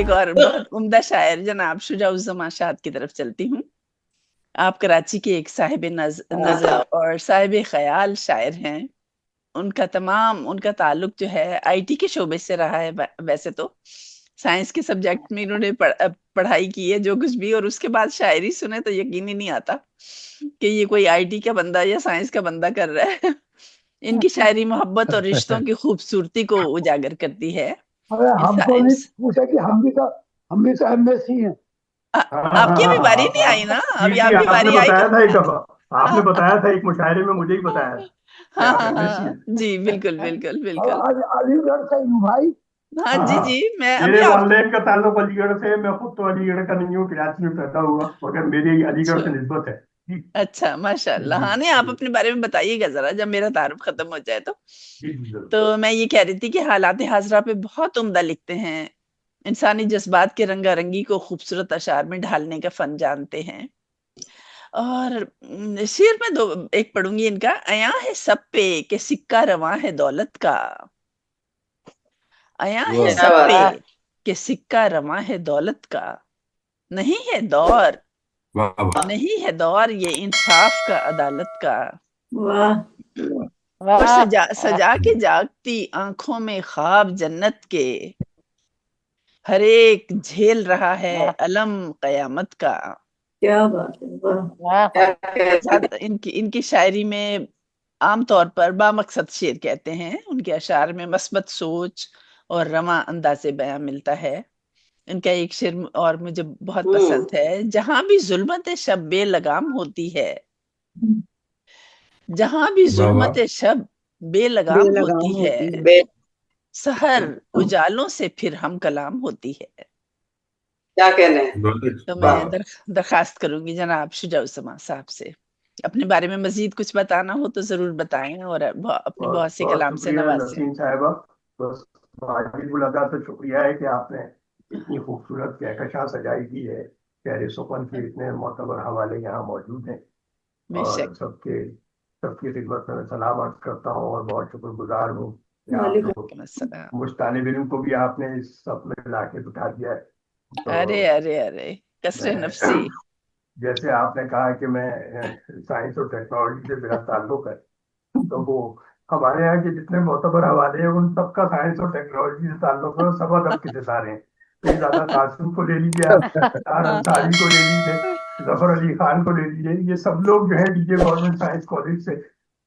ایک اور بہت عمدہ شاعر جناب شجاع الزمان شاد کی طرف چلتی ہوں. آپ کراچی کے ایک صاحب نظر اور صاحب خیال شاعر ہیں. ان کا تعلق جو ہے آئی ٹی کے شعبے سے رہا ہے. ویسے تو سائنس کے سبجیکٹ میں انہوں نے پڑھائی کی ہے جو کچھ بھی, اور اس کے بعد شاعری سنے تو یقین ہی نہیں آتا کہ یہ کوئی آئی ٹی کا بندہ یا سائنس کا بندہ کر رہا ہے. ان کی شاعری محبت اور رشتوں کی خوبصورتی کو اجاگر کرتی ہے. ہم کو نہیں پوچھا کہ ہم بھی تو ایم ایس سی ہیں. آپ کی بھی باری نہیں آئی نا, ابھی آپ کی باری آئی. آپ نے بتایا تھا ایک مشاعرے میں, مجھے ہی بتایا. ہاں جی بالکل بالکل بالکل. علی گڑھ سے ہوں بھائی. ہاں جی جی, میں میرے والدین کا تعلق علی گڑھ سے, میں خود تو علی گڑھ کا نہیں ہوں, کراچی میں پیدا ہوا, مگر میری علی گڑھ سے نسبت ہے. اچھا ماشاء اللہ. ہاں نہیں, آپ اپنے بارے میں بتائیے گا ذرا جب میرا تعارف ختم ہو جائے تو. تو میں یہ کہہ رہی تھی کہ حالات حاضرہ پہ بہت عمدہ لکھتے ہیں. انسانی جذبات کے رنگا رنگی کو خوبصورت اشعار میں ڈھالنے کا فن جانتے ہیں. اور شعر میں ایک پڑھوں گی ان کا. عیاں ہے سب پہ کہ سکہ رواں ہے دولت کا, عیاں ہے سب پہ کہ سکہ رواں ہے دولت کا, نہیں ہے دور نہیں ہے دور یہ انصاف کا عدالت کا. اور سجا کے جاگتی آنکھوں میں خواب جنت کے, ہر ایک جھیل رہا ہے علم قیامت کا. کیا بات ہے. ان کی شاعری میں عام طور پر بامقصد شعر کہتے ہیں. ان کے اشعار میں مثبت سوچ اور رواں انداز بیاں ملتا ہے. ان کا ایک شعر اور مجھے بہت پسند ہے. جہاں بھی ظلمت شب بے لگام ہوتی ہے, جہاں بھی ظلمت شب بے لگام ہوتی ہے, سحر اجالوں سے پھر ہم کلام ہوتی ہے. کیا کہنے تو میں درخواست کروں گی جناب شجاع الزمان صاحب سے اپنے بارے میں مزید کچھ بتانا ہو تو ضرور بتائیں, اور اپنے بہت سے کلام سے نوازیں. نسیم صاحبہ, بس واجب الاداء تو شکریہ ہے کہ آپ نے اتنی خوبصورت کہکشاں سجائی کی ہے. شہر سخن کے اتنے معتبر حوالے یہاں موجود ہیں, اور سب کی خدمت میں سلام عرض کرتا ہوں, اور بہت شکر گزار ہوں. مجھ طالب علم کو بھی آپ نے اس سب میں لا کے بٹھا دیا ہے. ارے ارے ارے کسر نفسی. جیسے آپ نے کہا کہ میں سائنس اور ٹیکنالوجی سے میرا تعلق ہے, تو وہ ہمارے یہاں کے جتنے معتبر حوالے ہیں ان سب کا سائنس اور ٹیکنالوجی سے تعلق ہے. سب ادب کے ستارے ہیں. کہیں دادا قاسم کو لے لیجیے, آپ انصاری کو لے لیجیے, ظفر علی خان کو لے لیجیے, یہ سب لوگ جو ہے D J government science college سے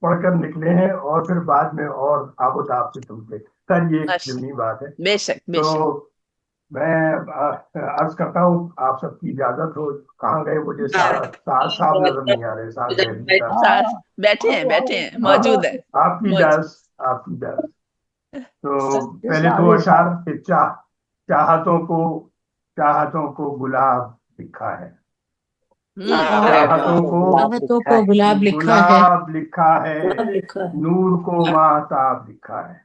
پڑھ کر نکلے ہیں, اور پھر بعد میں اور آب و تاب سے چمکے. سر یہ ایک ضمنی بات ہے. بے شک بے شک. تو میں عرض کرتا ہوں آپ سب کی اجازت ہو. کہاں گئے مجھے صاحب نظر نہیں آ رہے. بیٹھے ہیں موجود ہیں. آپ کی اجازت. تو پہلے دو اشعار کے چاہتوں کو گلاب لکھا ہے, چاہتوں کو گلاب لکھا ہے, نور کو ماہتاب لکھا ہے.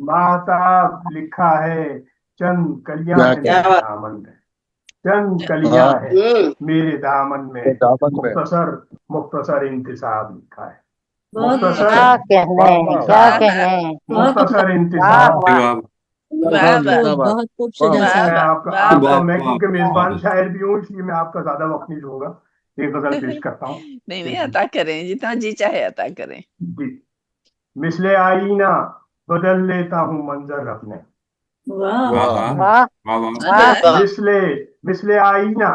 ماہتاب لکھا ہے, چند کلیاں ہیں میرے دامن میں, چند کلیاں ہیں میرے دامن میں, مختصر انتصاب لکھا ہے. مختصر انتصاب. بہت خوب شجاع آپ کا میں کیونکہ میزبان شاعر بھی ہوں, اس لیے میں آپ کا زیادہ وقت نہیں لوں گا. ایک غزل پیش کرتا ہوں. نہیں عطا کریں, جتنا جی چاہے عطا کریں. جی. مثل آئینہ بدل لیتا ہوں منظر اپنے, مثل آئینہ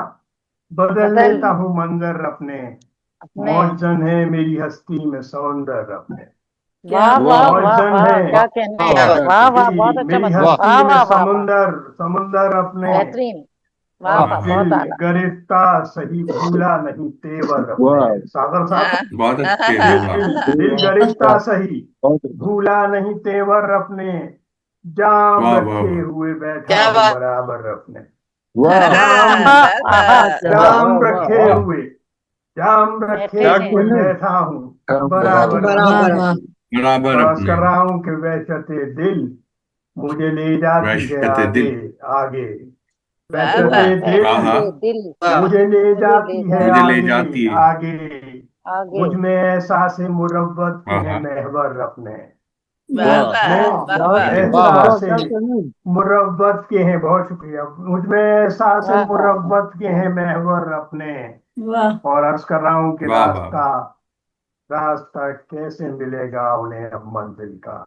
بدل لیتا ہوں منظر اپنے, موجزن ہے میری ہستی میں سمندر اپنے, موجزن ہے میری ہستی میں سمندر اپنے, دل گرفتہ صحیح بھولا نہیں تیور اپنے. ساگر صاحب, دل گرفتہ صحیح بھولا نہیں تیور اپنے, جام رکھے ہوئے بیٹھا ہوں برابر اپنے, جام رکھے ہوئے بیٹھا ہوں برابر. بس کر رہا ہوں کہ وحشت دل مجھے لے جاتی ہے آگے, وحشت دل مجھے لے جاتی ہے آگے, مجھ میں احساس مربت ہے محور اپنے, वाह वाह वाह वाह एहसास मुरब्बत के हैं, बहुत शुक्रिया, मुझ में एहसास मुरब्बत के हैं महवर अपने, वाह और अर्ज कर रहा हूँ कि वाह, रास्ता रास्ता कैसे मिलेगा उन्हें अब मंजिल का,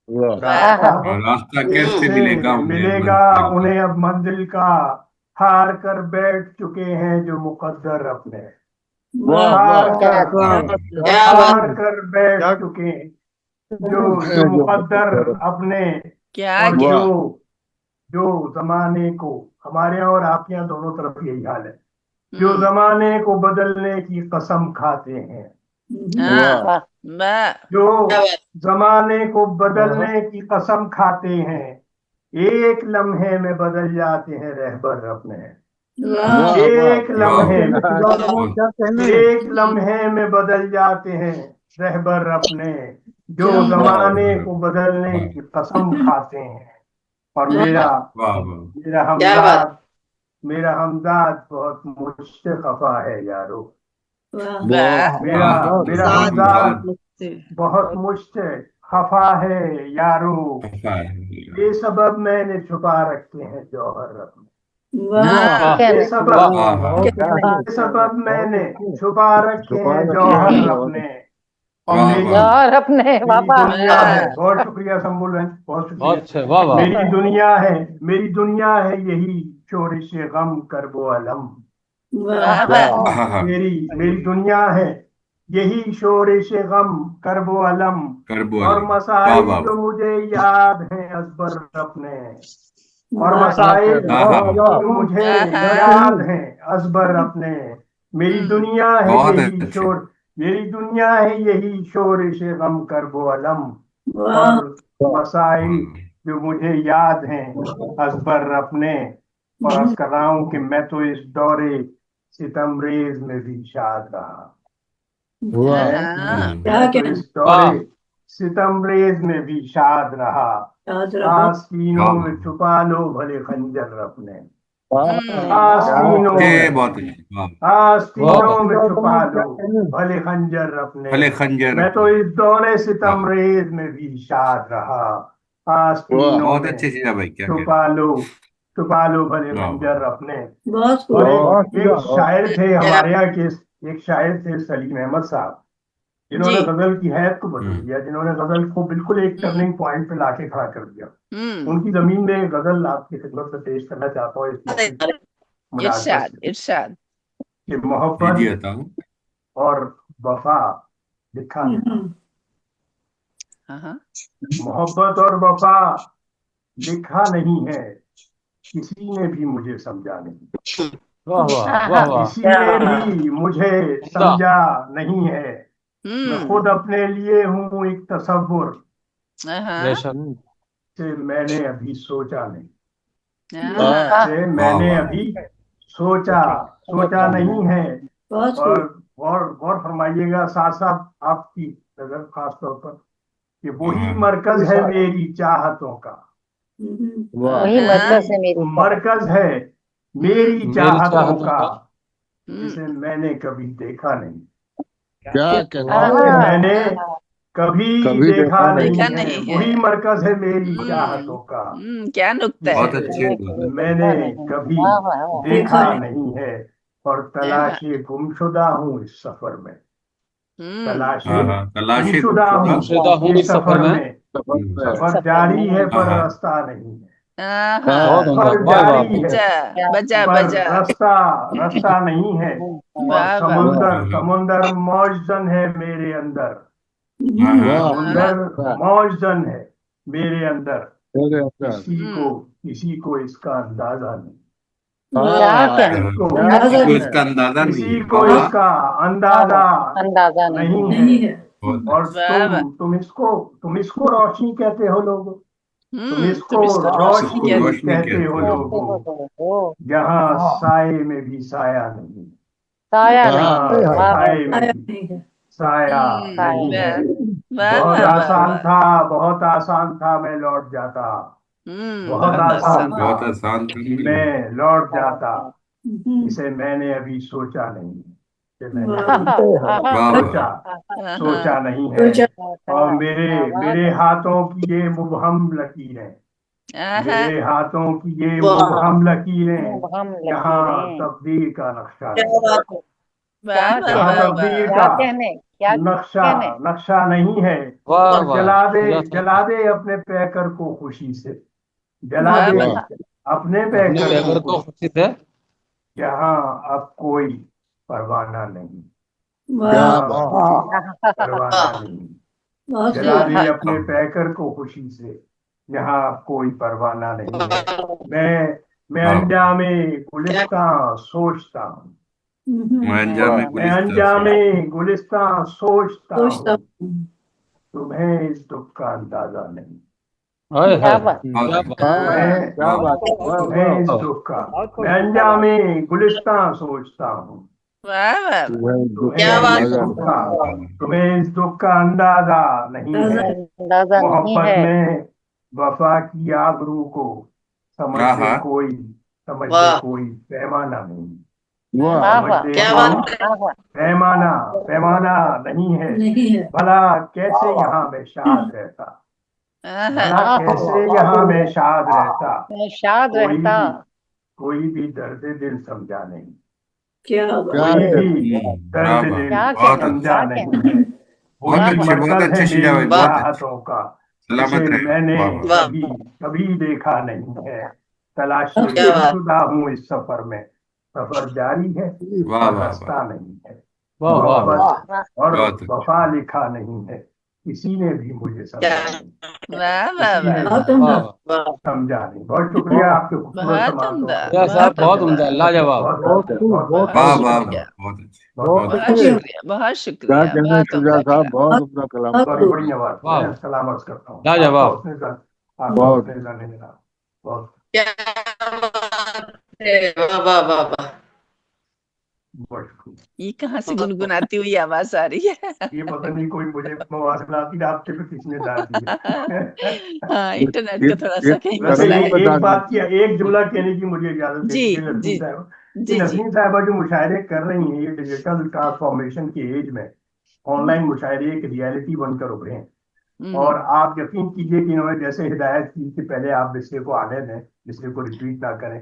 रास्ता और रास्ता कैसे कैसे मिलेगा मिलेगा उन्हें अब मंजिल का, हार कर बैठ चुके हैं जो मुकद्दर अपने, हार कर बैठ चुके हैं जो मुकद्दर अपने, क्या और क्या जो जमाने को, हमारे यहाँ और आपके यहाँ दोनों तरफ यही हाल है, जो जमाने को बदलने की कसम खाते हैं, हाँ वाह जो जमाने को बदलने की कसम खाते हैं, एक लम्हे में बदल जाते हैं रहबर अपने, एक लम्हे एक लम्हे में बदल जाते हैं रहबर अपने, जो जमाने को बदलने की कसम खाते हैं। और मेरा हमदाद बहुत मुझसे खफा है यारो, मेरा हमदाद बहुत मुझसे खफा है यारो, ये सबब मैंने छुपा रखे हैं जौहर अपने, ये सबब मैंने छुपा रखे हैं जौहर अपने, और मेरी दुनिया है, बहुत शुक्रिया संबुल बहन, बहुत शुक्रिया, मेरी दुनिया है यही शोरिश गम करबो अलम, मेरी दुनिया है यही शोरिश गम करबो अलम, और मसाइल जो मुझे याद हैं अकबर अपने, और मसाइल जो मुझे याद हैं अकबर अपने, मेरी दुनिया है यही शोरिश गम करबो अलम, और मसाइल जो मुझे याद हैं अकबर अपने, और अर्ज कर रहा हूँ कि मैं तो इस दौरे सितमरेज में भी शाद रहा, मैं तो इस दौरे सितमरेज में भी शाद रहा, आस्तीनों में छुपा लो भले खंजर अपने, आस्तीनों में छुपा लो भले खंजर अपने, मैं तो इस दौरे सितमरेज में भी शाद रहा, आस्तीनों में छुपा लो भले खंजर अपने। और एक शायर थे हमारे यहाँ के, एक शायर थे सलीम अहमद साहब, जिन्होंने गजल की हैत को बदल दिया, जिन्होंने गजल को बिल्कुल एक टर्निंग पॉइंट पे लाके खड़ा कर दिया। उनकी जमीन में गजल आपकी खिदमत में पेश करना चाहता हूँ इरशाद कि मोहब्बत और वफा लिखा है, मोहब्बत और वफा लिखा नहीं है, किसी ने भी मुझे समझा नहीं, किसी ने भी मुझे समझा नहीं है, मैं खुद अपने लिए हूँ एक तसव्वुर से मैंने अभी सोचा नहीं, से मैंने अभी सोचा नहीं है। और गौर फरमाइएगा साथ साथ आपकी नजर खास तौर पर कि वही मरकज है मेरी चाहतों का, मरकज है मेरी चाहतों का, जिसे मैंने कभी देखा नहीं, मैंने कभी देखा नहीं है, वही मर्कज है मेरी चाहतों का, क्या नुक्ता बहुत है, अच्छे, मैंने कभी देखा नहीं है, और तलाशे गुमशुदा हूँ इस सफर में, तलाशे गुमशुदा हूँ इस सफर में, सफर जारी है पर रास्ता नहीं है, सफर जारी है पर रास्ता नहीं है, और समुंदर मौजन है मेरे अंदर, समुंदर मौजन है मेरे अंदर, किसी को इसका अंदाजा नहीं, किसी को इसका अंदाजा नहीं है, और तुम इसको रोशनी कहते हो लोगों, तुम इसको रोशनी कहते हो लोगों, यहाँ साए में भी साया नहीं, साए में भी साया नहीं है, बहुत आसान था मैं लौट जाता, बहुत आसान था मैं लौट जाता, इसे मैंने अभी सोचा नहीं, کہ मैंने वाह सोचा हाँ, सोचा नहीं है, सोचा और मेरे हाथों की ये मुबहम लकीरें, हाँ, मेरे हाथों की ये वाह। मुबहम लकीरें, यहाँ तकदीर का नक्शा क्या नहीं, बात है, वाह वाह यहाँ वाह तकदीर वाह का नक्शा नहीं है। वाह और वाह जला दे अपने पैकर को खुशी से, जला वाह दे वाह अपने अपने पैकर पैगर को को खुशी से यहाँ अब कोई परवाना नहीं, वाह यहाँ परवाना नहीं, बहुत जला सही। दे अपने पैकर को खुशी से, यहाँ अब कोई परवाना नहीं है। मैं अंजामे गुलिस्तां सोचता हूँ, मैं अंजामे मैं अंजामे गुलिस्तां सोचता सोचता हूँ, तुम्हें इस दुख का अंदाजा नहीं, हाय हाय क्या बात तुम्हें इस दुख का, मैं अंजामे गुलिस्तां सोचता हूँ, वाह वाह क्या बात तुम्हें इस दुख का अंदाजा नहीं है। मोहब्बत में वफा की आबरू को समझ कोई पैमाना नहीं, क्या बात है, पैमाना नहीं है। नहीं है। भला कैसे यहाँ मैं शाद रहता, भला कैसे यहाँ मैं शाद रहता, कोई भी दर्द दिल समझा नहीं, क्या बात कोई भी दर्द दिल समझा नहीं है। बहुत अच्छे, बहुत अच्छे शिजा भाई, बहुत अच्छे। राहतों का सलामत जिसे रहे। मैंने वाह, कभी देखा नहीं है। तलाशी क्या बात। शुदा हूँ इस सफर में, सफर जारी है वाह, और वाह, रास्ता नहीं है। वाह वाह मोहब्बत और बहुत अच्छा। वफा लिखा नहीं है, किसी ने भी मुझे समझा नहीं, वाह वाह किसी ने वाह भी बहुत वाह उम्दा। समझा नहीं। बहुत शुक्रिया आपके खूबसूरत बहुत समातों उम्दा, का। या साहब बहुत उम्दा, लाजवाब। बहुत बहुत वाह वाह शुक्रिया, बहुत अच्छे, बहुत बहुत शुक्रिया, बहुत शुक्रिया, बहुत उम्दा कलाम। बहुत उम्दा कलाम। बड़ी बड़ी आवाज वाह। में सलाम अर्ज करता हूँ। लाजवाब। आपको अपने जाने देना बहुत क्या बात है, वाह वाह वाह वाह। बहुत शुक्रिया। ये कहाँ से गुनगुनाती हुई आवाज आ रही है? ये पता नहीं कोई मुझे मवासलाती आपके पे किसने डाल दी है। हाँ, इंटरनेट का थोड़ा सा कहीं वैसे मसला है। एक बात की, एक जुमला कहने की मुझे इजाजत जी, दीजिए जी, नसरीन साहब। जी जी नसरीन साहबा जो मुशायरे कर रही हैं, ये डिजिटल ट्रांसफॉर्मेशन की एज में ऑनलाइन मुशायरे एक रियलिटी बनकर उभरे हैं। और आप यकीन कीजिए कि इन्होंने जैसे हिदायत की कि पहले आप विषय को आने दें, विषय को रिट्वीट ना करें।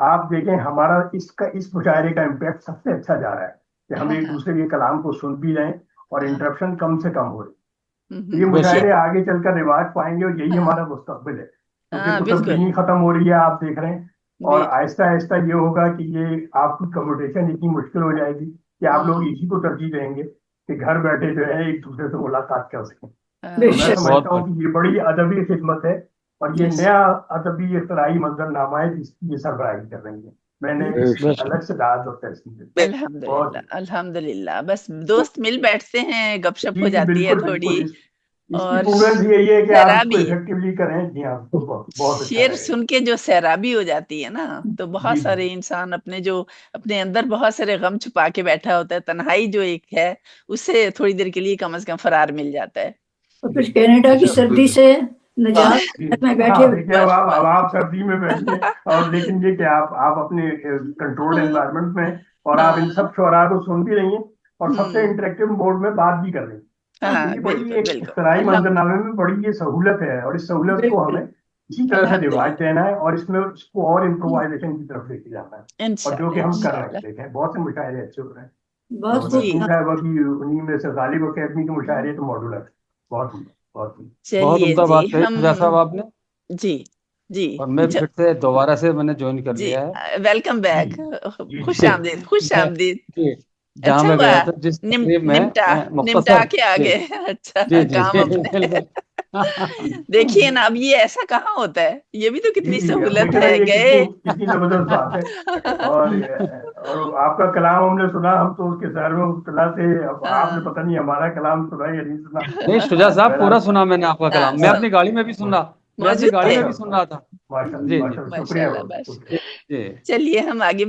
आप देखें हमारा इस मुशायरे का इम्पैक्ट सबसे अच्छा जा रहा है कि हम एक दूसरे के कलाम को सुन भी रहे हैं और इंटरप्शन कम से कम हो रही। ये मुशायरे आगे चलकर रिवाज पाएंगे और यही हमारा मुस्तकबिल है, क्योंकि तब्दीली खत्म हो रही है, आप देख रहे हैं। और आहिस्ता आहिस्ता ये होगा कि ये आपकी कम्युनिकेशन इतनी मुश्किल हो जाएगी कि आप लोग इसी को तरजीह देंगे कि घर बैठे जो है एक दूसरे से मुलाकात कर सकें। मैं समझता हूँ कि ये बड़ी अदबी खिदमत है और ये नया अदबी इख्तराई मंजरनामा है जिसकी ये सरबराही कर रही है। मैंने अलग से दाद और तहसील अल्हम्दुलिल्लाह, अल्हम्दुलिल्लाह। बस दोस्त मिल बैठते हैं, गपशप हो जाती है थोड़ी। और यही है कि आप इसको इफेक्टिवली करें। जी हाँ, बहुत शेर सुन के जो सैराबी हो जाती है ना, तो बहुत सारे इंसान अपने अंदर बहुत सारे गम छुपा के बैठा होता है, तन्हाई जो एक है उससे थोड़ी देर के लिए कम से कम फरार मिल जाता है। और फिर कनाडा की सर्दी से निजात में बैठे अब आप सर्दी में बैठे और लेकिन ये कि आप अपने कंट्रोल्ड एनवायरनमेंट में और आप इन सब शोरा को सुन भी रही हैं और सबसे इंटरेक्टिव मोड में बात भी कर रही हैं। ये बड़ी एक इख्तराई मंजरनामे में बड़ी ये सहूलत है और इस सहूलत को हमें इसी तरह से रिवाज देना है और इसमें इसको और इम्प्रोवाइजेशन की तरफ लेके जाना है, और जो कि हम कर रहे हैं। बहुत से मुशायरे अच्छे हो रहे हैं। बहुत उन्हीं में से गालिब अकेडमी के मुशायरे तो मॉड्यूलर बहुत उम्दा बात कही साहब आपने। जी जी, और मैं फिर से दोबारा से मैंने ज्वाइन कर लिया है। वेलकम बैक, खुश आमदीद, खुश आमदीद। जहाँ मैं गया था जिस निमटा के आगे। अच्छा काम देखिए ना, अब ये ऐसा कहाँ होता है, ये भी तो कितनी सहूलत है। गए कितनी जबरदस्त बात है। और आपका कलाम हमने सुना, हम तो उसके शहर में मुब्तला थे। अब आपने पता नहीं हमारा कलाम सुना या नहीं सुना। नहीं शुजा साहब, पूरा सुना मैंने आपका कलाम। मैं अपनी गाड़ी में भी सुन रहा मैं अपनी गाड़ी में भी सुन रहा था। माशाल्लाह, शुक्रिया। चलिए हम आगे